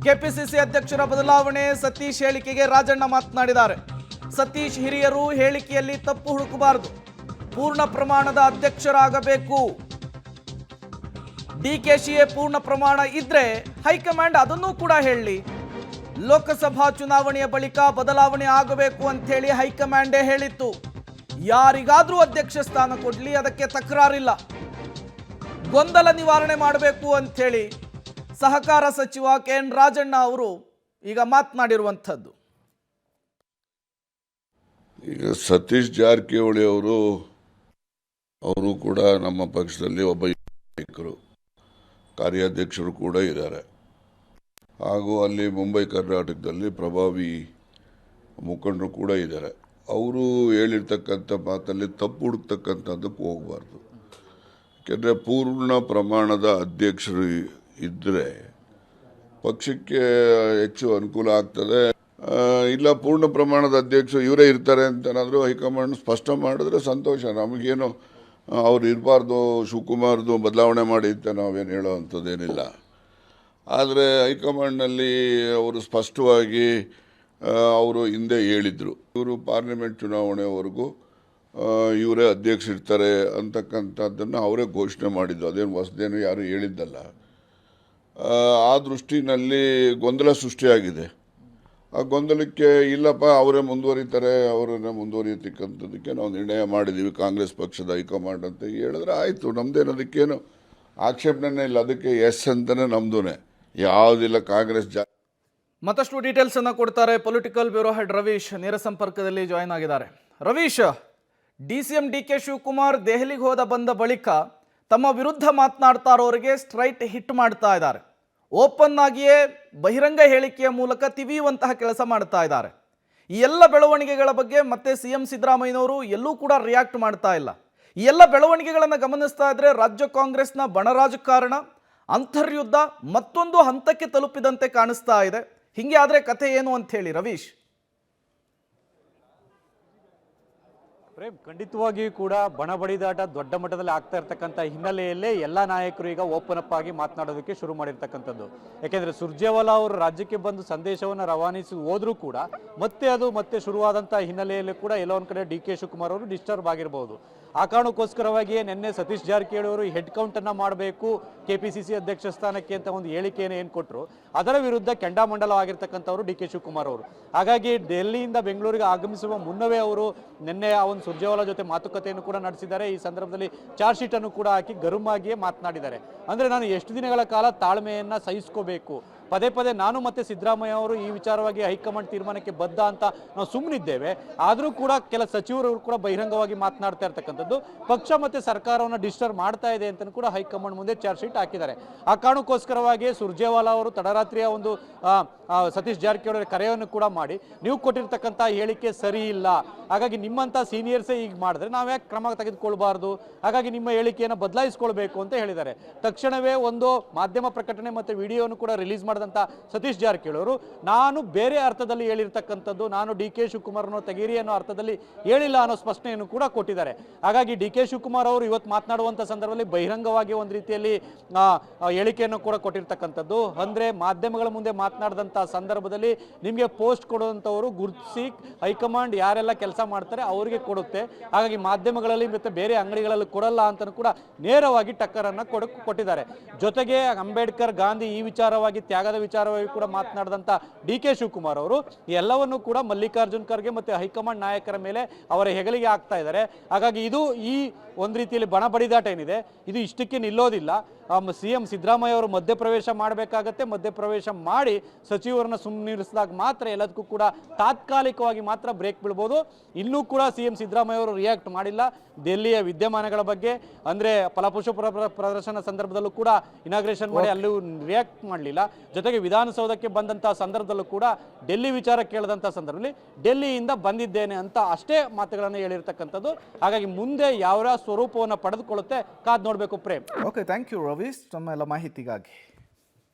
KPCC ಅಧ್ಯಕ್ಷರ ಬದಲಾವಣೆ ಸತೀಶ್ ಹೇಳಿಕೆಗೆ ರಾಜಣ್ಣ ಮಾತನಾಡಿದ್ದಾರೆ. ಸತೀಶ್ ಹಿರಿಯರು ಹೇಳಿಕೆಯಲ್ಲಿ ತಪ್ಪು ಹುಡುಕಬಾರದು, ಪೂರ್ಣ ಪ್ರಮಾಣದ ಅಧ್ಯಕ್ಷರಾಗಬೇಕು. ಡಿಕೆಶಿಯೇ ಪೂರ್ಣ ಪ್ರಮಾಣ ಇದ್ರೆ ಹೈಕಮಾಂಡ್ ಅದನ್ನೂ ಕೂಡ ಹೇಳಲಿ. ಲೋಕಸಭಾ ಚುನಾವಣೆಯ ಬಳಿಕ ಬದಲಾವಣೆ ಆಗಬೇಕು ಅಂತ ಹೇಳಿ ಹೈಕಮಾಂಡೇ ಹೇಳಿತ್ತು. ಯಾರಿಗಾದ್ರೂ ಅಧ್ಯಕ್ಷ ಸ್ಥಾನ ಕೊಡ್ಲಿ, ಅದಕ್ಕೆ ತಕರಾರಿಲ್ಲ. ಗೊಂದಲ ನಿವಾರಣೆ ಮಾಡಬೇಕು ಅಂತ ಹೇಳಿ ಸಹಕಾರ ಸಚಿವ ಕೆ.ಎನ್. ರಾಜಣ್ಣ ಅವರು ಈಗ ಮಾತನಾಡಿರುವಂಥದ್ದು. ಈಗ ಸತೀಶ್ ಜಾರಕಿಹೊಳಿ ಅವರು ಕೂಡ ನಮ್ಮ ಪಕ್ಷದಲ್ಲಿ ಒಬ್ಬ ನಾಯಕರು, ಕಾರ್ಯಾಧ್ಯಕ್ಷರು ಕೂಡ ಇದ್ದಾರೆ. ಹಾಗೂ ಅಲ್ಲಿ ಮುಂಬೈ ಕರ್ನಾಟಕದಲ್ಲಿ ಪ್ರಭಾವಿ ಮುಖಂಡರು ಕೂಡ ಇದ್ದಾರೆ. ಅವರು ಹೇಳಿರ್ತಕ್ಕಂಥ ಮಾತಲ್ಲಿ ತಪ್ಪು ಹುಡುಕ್ತಕ್ಕಂಥದ್ದಕ್ಕೆ ಹೋಗಬಾರ್ದು. ಯಾಕೆಂದರೆ ಪೂರ್ಣ ಪ್ರಮಾಣದ ಅಧ್ಯಕ್ಷರು ಇದ್ದರೆ ಪಕ್ಷಕ್ಕೆ ಹೆಚ್ಚು ಅನುಕೂಲ ಆಗ್ತದೆ. ಇಲ್ಲ ಪೂರ್ಣ ಪ್ರಮಾಣದ ಅಧ್ಯಕ್ಷರು ಇವರೇ ಇರ್ತಾರೆ ಅಂತನಾದರೂ ಹೈಕಮಾಂಡ್ ಸ್ಪಷ್ಟ ಮಾಡಿದ್ರೆ ಸಂತೋಷ. ನಮಗೇನು ಅವ್ರು ಇರಬಾರ್ದು, ಶಿವಕುಮಾರ್ದು ಬದಲಾವಣೆ ಮಾಡಿ ಅಂತ ನಾವೇನು ಹೇಳೋ ಅಂಥದ್ದೇನಿಲ್ಲ. ಆದರೆ ಹೈಕಮಾಂಡ್ನಲ್ಲಿ ಅವರು ಸ್ಪಷ್ಟವಾಗಿ ಅವರು ಹಿಂದೆ ಹೇಳಿದರು, ಇವರು ಪಾರ್ಲಿಮೆಂಟ್ ಚುನಾವಣೆವರೆಗೂ ಇವರೇ ಅಧ್ಯಕ್ಷರಿರ್ತಾರೆ ಅಂತಕ್ಕಂಥದ್ದನ್ನು ಅವರೇ ಘೋಷಣೆ ಮಾಡಿದ್ದು. ಅದೇನು ಹೊಸದೇನು ಯಾರು ಹೇಳಿದ್ದಲ್ಲ. ಆ ದೃಷ್ಟಿನಲ್ಲಿ ಗೊಂದಲ ಸೃಷ್ಟಿಯಾಗಿದೆ. ಆ ಗೊಂದಲಕ್ಕೆ ಇಲ್ಲಪ್ಪ ಅವರೇ ಮುಂದುವರಿತಾರೆ, ಅವರನ್ನೇ ಮುಂದುವರಿಯತಕ್ಕಂಥದ್ದಕ್ಕೆ ನಾವು ನಿರ್ಣಯ ಮಾಡಿದ್ದೀವಿ ಕಾಂಗ್ರೆಸ್ ಪಕ್ಷದ ಹೈಕಮಾಂಡ್ ಅಂತ ಹೇಳಿದ್ರೆ ಆಯಿತು. ನಮ್ಮದೇನದಕ್ಕೇನು ಆಕ್ಷೇಪಣೆ ಇಲ್ಲ. ಅದಕ್ಕೆ ಎಸ್ ಅಂತಲೇ ನಮ್ಮದೇ, ಯಾವುದಿಲ್ಲ. ಕಾಂಗ್ರೆಸ್ ಮತ್ತಷ್ಟು ಡೀಟೇಲ್ಸ್ ಅನ್ನು ಕೊಡ್ತಾರೆ ಪೊಲಿಟಿಕಲ್ ಬ್ಯೂರೋ ಹೆಡ್ ರವೀಶ್ ನೇರ ಸಂಪರ್ಕದಲ್ಲಿ ಜಾಯಿನ್ ಆಗಿದ್ದಾರೆ. ರವೀಶ್, DCM DK ಶಿವಕುಮಾರ್ ದೆಹಲಿಗೆ ಬಂದ ಬಳಿಕ ತಮ್ಮ ವಿರುದ್ಧ ಮಾತನಾಡ್ತಾ ಇರೋರಿಗೆ ಸ್ಟ್ರೈಟ್ ಹಿಟ್ ಮಾಡ್ತಾ ಇದ್ದಾರೆ. ಓಪನ್ ಆಗಿಯೇ ಬಹಿರಂಗ ಹೇಳಿಕೆಯ ಮೂಲಕ ತಿವಿಯುವಂತಹ ಕೆಲಸ ಮಾಡ್ತಾ ಇದ್ದಾರೆ. ಈ ಎಲ್ಲ ಬೆಳವಣಿಗೆಗಳ ಬಗ್ಗೆ ಮತ್ತೆ CM ಸಿದ್ದರಾಮಯ್ಯನವರು ಎಲ್ಲೂ ಕೂಡ ರಿಯಾಕ್ಟ್ ಮಾಡ್ತಾ ಇಲ್ಲ. ಈ ಎಲ್ಲ ಬೆಳವಣಿಗೆಗಳನ್ನು ಗಮನಿಸ್ತಾ ಇದ್ರೆ ರಾಜ್ಯ ಕಾಂಗ್ರೆಸ್ನ ಬಣ ರಾಜಕಾರಣ ಅಂತರ್ಯುದ್ಧ ಮತ್ತೊಂದು ಹಂತಕ್ಕೆ ತಲುಪಿದಂತೆ ಕಾಣಿಸ್ತಾ ಇದೆ. ಹಿಂಗೆ ಆದರೆ ಕಥೆ ಏನು ಅಂತ ಹೇಳಿ ರವೀಶ್? ಪ್ರೇಮ್, ಖಂಡಿತವಾಗಿಯೂ ಕೂಡ ಬಣ ಬಡಿದಾಟ ದೊಡ್ಡ ಮಟ್ಟದಲ್ಲಿ ಆಗ್ತಾ ಇರ್ತಕ್ಕಂಥ ಹಿನ್ನೆಲೆಯಲ್ಲೇ ಎಲ್ಲ ನಾಯಕರು ಈಗ ಓಪನ್ ಅಪ್ ಆಗಿ ಮಾತನಾಡೋದಕ್ಕೆ ಶುರು ಮಾಡಿರ್ತಕ್ಕಂಥದ್ದು. ಯಾಕೆಂದರೆ ಸುರ್ಜೇವಾಲಾ ಅವರು ರಾಜ್ಯಕ್ಕೆ ಬಂದು ಸಂದೇಶವನ್ನು ರವಾನಿಸಿ ಹೋದ್ರೂ ಕೂಡ ಮತ್ತೆ ಶುರುವಾದಂಥ ಹಿನ್ನೆಲೆಯಲ್ಲಿ ಕೂಡ ಎಲ್ಲೋ ಒಂದು ಕಡೆ DK ಶಿವಕುಮಾರ್ ಅವರು ಡಿಸ್ಟರ್ಬ್ ಆಗಿರಬಹುದು. ಆ ಕಾರಣಕ್ಕೋಸ್ಕರವಾಗಿಯೇ ನಿನ್ನೆ ಸತೀಶ್ ಜಾರಕಿಹೊಳಿ ಅವರು ಹೆಡ್ ಕೌಂಟನ್ನು ಮಾಡಬೇಕು KPCC ಅಧ್ಯಕ್ಷ ಸ್ಥಾನಕ್ಕೆ ಅಂತ ಒಂದು ಹೇಳಿಕೆಯನ್ನು ಏನು ಕೊಟ್ಟರು, ಅದರ ವಿರುದ್ಧ ಕೆಂಡಾಮಂಡಲವಾಗಿರ್ತಕ್ಕಂಥವ್ರು DK ಶಿವಕುಮಾರ್ ಅವರು. ಹಾಗಾಗಿ ಡೆಲ್ಲಿಯಿಂದ ಬೆಂಗಳೂರಿಗೆ ಆಗಮಿಸುವ ಮುನ್ನವೇ ಅವರು ನಿನ್ನೆ ಆ ಒಂದು ಸುರ್ಜೇವಾಲಾ ಜೊತೆ ಮಾತುಕತೆಯನ್ನು ಕೂಡ ನಡೆಸಿದ್ದಾರೆ. ಈ ಸಂದರ್ಭದಲ್ಲಿ ಚಾರ್ಜ್ ಶೀಟ್ ಅನ್ನು ಕೂಡ ಹಾಕಿ ಗರುಮಾಗಿಯೇ ಮಾತನಾಡಿದ್ದಾರೆ. ಅಂದರೆ ನಾನು ಎಷ್ಟು ದಿನಗಳ ಕಾಲ ತಾಳ್ಮೆಯನ್ನು ಸಹಿಸ್ಕೋಬೇಕು, ಪದೇ ನಾನು ಮತ್ತೆ ಸಿದ್ದರಾಮಯ್ಯ ಅವರು ಈ ವಿಚಾರವಾಗಿ ಹೈಕಮಾಂಡ್ ತೀರ್ಮಾನಕ್ಕೆ ಬದ್ಧ ಅಂತ ನಾವು ಸುಮ್ಮನಿದ್ದೇವೆ. ಆದರೂ ಕೂಡ ಕೆಲ ಸಚಿವರು ಕೂಡ ಬಹಿರಂಗವಾಗಿ ಮಾತನಾಡ್ತಾ ಇರ್ತಕ್ಕಂಥದ್ದು ಪಕ್ಷ ಮತ್ತೆ ಸರ್ಕಾರವನ್ನು ಡಿಸ್ಟರ್ಬ್ ಮಾಡ್ತಾ ಇದೆ ಅಂತ ಕೂಡ ಹೈಕಮಾಂಡ್ ಮುಂದೆ ಚಾರ್ಜ್ ಶೀಟ್ ಹಾಕಿದ್ದಾರೆ. ಆ ಕಾರಣಕ್ಕೋಸ್ಕರವಾಗಿ ಸುರ್ಜೇವಾಲಾ ಅವರು ತಡರಾತ್ರಿಯ ಒಂದು ಸತೀಶ್ ಜಾರಕಿಹೊಳಿ ಕರೆಯನ್ನು ಕೂಡ ಮಾಡಿ, ನೀವು ಕೊಟ್ಟಿರ್ತಕ್ಕಂಥ ಹೇಳಿಕೆ ಸರಿ ಇಲ್ಲ, ಹಾಗಾಗಿ ನಿಮ್ಮಂಥ ಸೀನಿಯರ್ಸೇ ಈಗ ಮಾಡಿದ್ರೆ ನಾವು ಯಾಕೆ ಕ್ರಮ ತೆಗೆದುಕೊಳ್ಬಾರ್ದು, ಹಾಗಾಗಿ ನಿಮ್ಮ ಹೇಳಿಕೆಯನ್ನು ಬದಲಾಯಿಸಿಕೊಳ್ಬೇಕು ಅಂತ ಹೇಳಿದ್ದಾರೆ. ತಕ್ಷಣವೇ ಒಂದು ಮಾಧ್ಯಮ ಪ್ರಕಟಣೆ ಮತ್ತು ವಿಡಿಯೋನು ಕೂಡ ರಿಲೀಸ್ ಮಾಡಿದಂಥ ಸತೀಶ್ ಜಾರಕಿಹೊಳಿ ಅವರು, ನಾನು ಬೇರೆ ಅರ್ಥದಲ್ಲಿ ಹೇಳಿರ್ತಕ್ಕಂಥದ್ದು, ನಾನು DK ಶಿವಕುಮಾರ್ನ ತೆಗೀರಿ ಅನ್ನೋ ಅರ್ಥದಲ್ಲಿ ಹೇಳಿಲ್ಲ ಅನ್ನೋ ಸ್ಪಷ್ಟನೆಯನ್ನು ಕೂಡ ಕೊಟ್ಟಿದ್ದಾರೆ. ಹಾಗಾಗಿ DK ಶಿವಕುಮಾರ್ ಅವರು ಇವತ್ತು ಮಾತನಾಡುವಂಥ ಸಂದರ್ಭದಲ್ಲಿ ಬಹಿರಂಗವಾಗಿ ಒಂದು ರೀತಿಯಲ್ಲಿ ಹೇಳಿಕೆಯನ್ನು ಕೂಡ ಕೊಟ್ಟಿರ್ತಕ್ಕಂಥದ್ದು. ಅಂದರೆ ಮಾಧ್ಯಮಗಳ ಮುಂದೆ ಮಾತನಾಡಿದಂಥ ಸಂದರ್ಭದಲ್ಲಿ ನಿಮಗೆ ಪೋಸ್ಟ್ ಕೊಡುವಂಥವರು ಗುರುತಿಸಿ ಹೈಕಮಾಂಡ್ ಯಾರೆಲ್ಲ ಕೆಲಸ ಮಾಡ್ತಾರೆ ಅವರಿಗೆ ಕೊಡುತ್ತೆ, ಹಾಗಾಗಿ ಮಾಧ್ಯಮಗಳಲ್ಲಿ ಮತ್ತು ಬೇರೆ ಅಂಗಡಿಗಳಲ್ಲಿ ಕೊಡಲ್ಲ ಅಂತ ಕೂಡ ನೇರವಾಗಿ ಟಕ್ಕರನ್ನು ಕೊಟ್ಟಿದ್ದಾರೆ. ಜೊತೆಗೆ ಅಂಬೇಡ್ಕರ್ ಗಾಂಧಿ ಈ ವಿಚಾರವಾಗಿ ತ್ಯಾಗದ ವಿಚಾರವಾಗಿ ಕೂಡ ಮಾತನಾಡಿದಂಥ DK ಶಿವಕುಮಾರ್ ಅವರು ಎಲ್ಲವನ್ನು ಕೂಡ ಮಲ್ಲಿಕಾರ್ಜುನ್ ಖರ್ಗೆ ಮತ್ತು ಹೈಕಮಾಂಡ್ ನಾಯಕರ ಮೇಲೆ ಅವರ ಹೆಗಲಿಗೆ ಆಗ್ತಾ ಇದ್ದಾರೆ. ಹಾಗಾಗಿ ಇದು ಈ ಒಂದು ರೀತಿಯಲ್ಲಿ ಬಣ ಬಡಿದಾಟ ಏನಿದೆ ಇದು ಇಷ್ಟಕ್ಕೆ ನಿಲ್ಲೋದಿಲ್ಲ. CM ಸಿದ್ದರಾಮಯ್ಯ ಅವರು ಮಧ್ಯಪ್ರವೇಶ ಮಾಡಬೇಕಾಗತ್ತೆ. ಮಧ್ಯಪ್ರವೇಶ ಮಾಡಿ ಸಚಿವರನ್ನ ಸುಮ್ಮನಿರಿಸಿದಾಗ ಮಾತ್ರ ಎಲ್ಲದಕ್ಕೂ ಕೂಡ ತಾತ್ಕಾಲಿಕವಾಗಿ ಮಾತ್ರ ಬ್ರೇಕ್ ಬೀಳ್ಬೋದು. ಇನ್ನೂ ಕೂಡ CM ಸಿದ್ದರಾಮಯ್ಯ ಅವರು ರಿಯಾಕ್ಟ್ ಮಾಡಿಲ್ಲ ದೆಹಲಿಯ ವಿದ್ಯಮಾನಗಳ ಬಗ್ಗೆ. ಅಂದರೆ ಫಲಪುಷ್ಪ ಪ್ರದರ್ಶನ ಸಂದರ್ಭದಲ್ಲೂ ಕೂಡ ಇನಾಗ್ರೇಷನ್ ಮಾಡಿ ಅಲ್ಲೂ ರಿಯಾಕ್ಟ್ ಮಾಡಲಿಲ್ಲ. ಜೊತೆಗೆ ವಿಧಾನಸೌಧಕ್ಕೆ ಬಂದಂಥ ಸಂದರ್ಭದಲ್ಲೂ ಕೂಡ ಡೆಲ್ಲಿ ವಿಚಾರ ಕೇಳಿದಂಥ ಸಂದರ್ಭದಲ್ಲಿ ಡೆಲ್ಲಿಯಿಂದ ಬಂದಿದ್ದೇನೆ ಅಂತ ಅಷ್ಟೇ ಮಾತುಗಳನ್ನು ಹೇಳಿರ್ತಕ್ಕಂಥದ್ದು. ಹಾಗಾಗಿ ಮುಂದೆ ಯಾವ ಸ್ವರೂಪವನ್ನು ಪಡೆದುಕೊಳ್ಳುತ್ತೆ ಕಾದ್ ನೋಡಬೇಕು Prem. Okay, thank you Ravish ತಮ್ಮ ಎಲ್ಲ ಮಾಹಿತಿಗಾಗಿ.